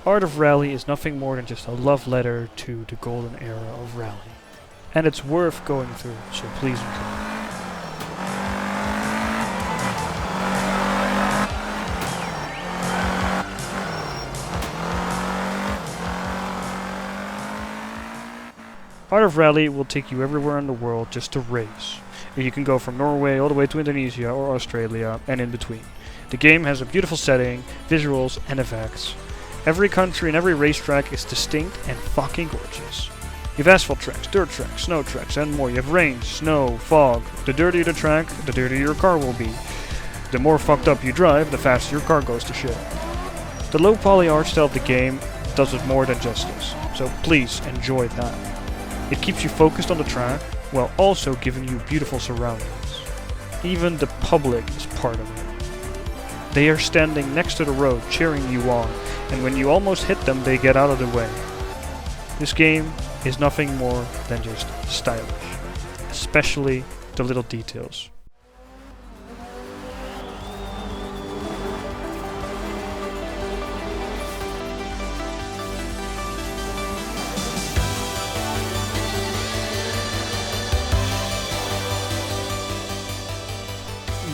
Art of Rally is nothing more than just a love letter to the golden era of rally. And it's worth going through, so please enjoy. Art of Rally will take you everywhere in the world just to race. And you can go from Norway all the way to Indonesia or Australia and in between. The game has a beautiful setting, visuals, and effects. Every country and every racetrack is distinct and fucking gorgeous. You have asphalt tracks, dirt tracks, snow tracks, and more. You have rain, snow, fog. The dirtier the track, the dirtier your car will be. The more fucked up you drive, the faster your car goes to shit. The low poly art style of the game does it more than justice, so please enjoy that. It keeps you focused on the track, while also giving you beautiful surroundings. Even the public is part of it. They are standing next to the road, cheering you on, and when you almost hit them, they get out of the way. This game is nothing more than just stylish, especially the little details.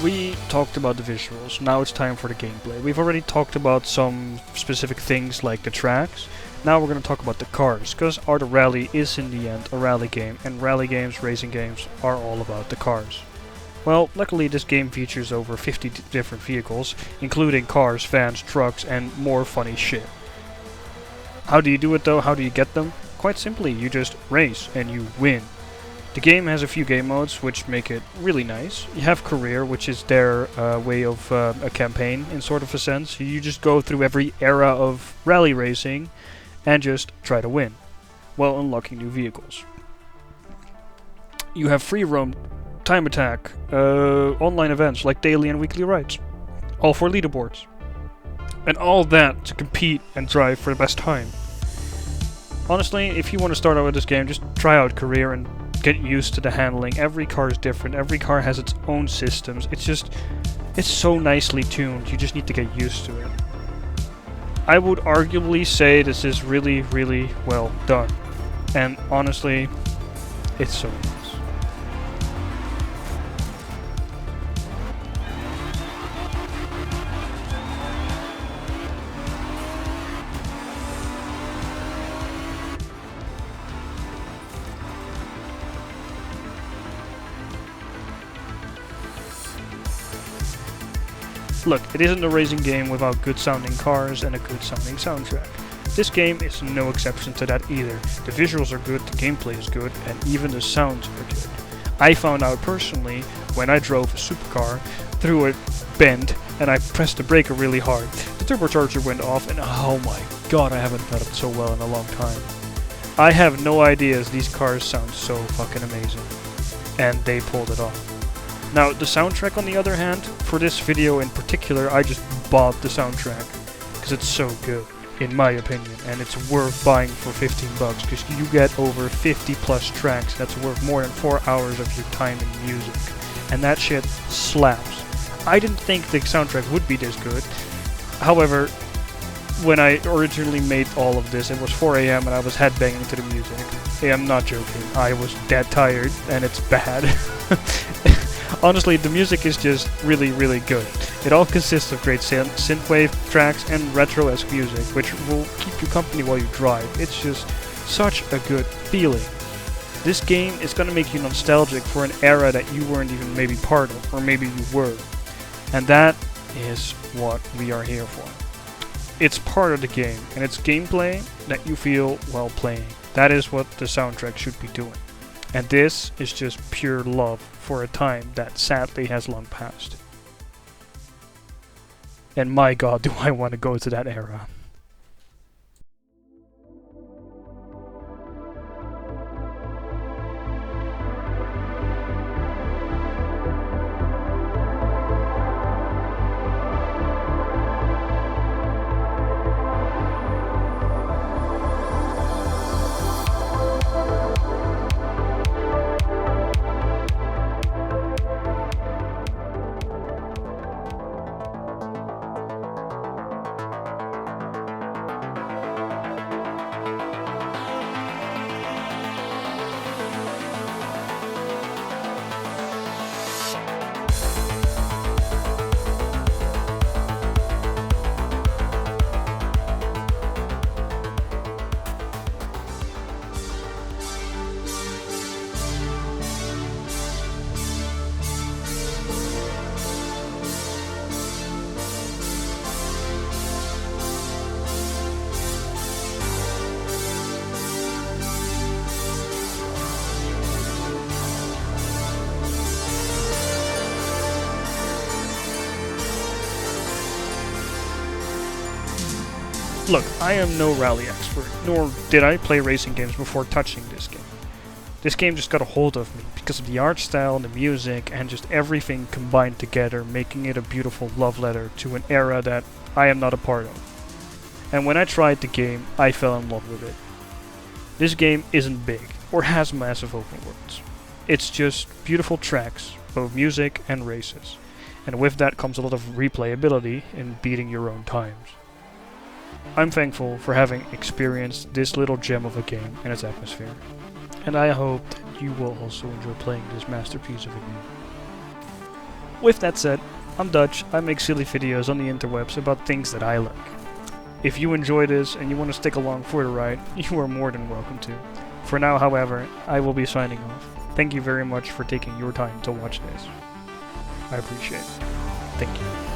We talked about the visuals, now it's time for the gameplay. We've already talked about some specific things like the tracks. Now we're going to talk about the cars, because Art of Rally is in the end a rally game, and rally games, racing games, are all about the cars. Well, luckily this game features over 50 different vehicles, including cars, vans, trucks, and more funny shit. How do you do it though? How do you get them? Quite simply, you just race and you win. The game has a few game modes which make it really nice. You have career, which is their way of a campaign in sort of a sense. You just go through every era of rally racing and just try to win, while unlocking new vehicles. You have free roam, time attack, online events like daily and weekly rides, all for leaderboards. And all that to compete and drive for the best time. Honestly, if you want to start out with this game, just try out career and get used to the handling. Every car is different, every car has its own systems. It's so nicely tuned, you just need to get used to it. I would arguably say this is really, really well done. And honestly, it's so nice. Look, it isn't a racing game without good sounding cars and a good sounding soundtrack. This game is no exception to that either. The visuals are good, the gameplay is good, and even the sounds are good. I found out personally when I drove a supercar through a bend and I pressed the breaker really hard. The turbocharger went off and oh my god, I haven't felt it so well in a long time. I have no ideas, these cars sound so fucking amazing. And they pulled it off. Now, the soundtrack on the other hand, for this video in particular, I just bought the soundtrack, because it's so good, in my opinion, and it's worth buying for 15 bucks, because you get over 50 plus tracks, that's worth more than 4 hours of your time in music, and that shit slaps. I didn't think the soundtrack would be this good, however, when I originally made all of this, it was 4 AM and I was headbanging to the music. Hey, I'm not joking, I was dead tired, and it's bad. Honestly, the music is just really, really good. It all consists of great synthwave tracks and retro-esque music, which will keep you company while you drive. It's just such a good feeling. This game is going to make you nostalgic for an era that you weren't even maybe part of, or maybe you were. And that is what we are here for. It's part of the game, and it's gameplay that you feel while playing. That is what the soundtrack should be doing. And this is just pure love for a time that sadly has long passed. And my god, do I want to go to that era. Look, I am no rally expert, nor did I play racing games before touching this game. This game just got a hold of me because of the art style, the music, and just everything combined together, making it a beautiful love letter to an era that I am not a part of. And when I tried the game, I fell in love with it. This game isn't big, or has massive open worlds. It's just beautiful tracks, both music and races. And with that comes a lot of replayability in beating your own times. I'm thankful for having experienced this little gem of a game and its atmosphere. And I hope that you will also enjoy playing this masterpiece of a game. With that said, I'm Dutch, I make silly videos on the interwebs about things that I like. If you enjoy this and you want to stick along for the ride, you are more than welcome to. For now, however, I will be signing off. Thank you very much for taking your time to watch this. I appreciate it. Thank you.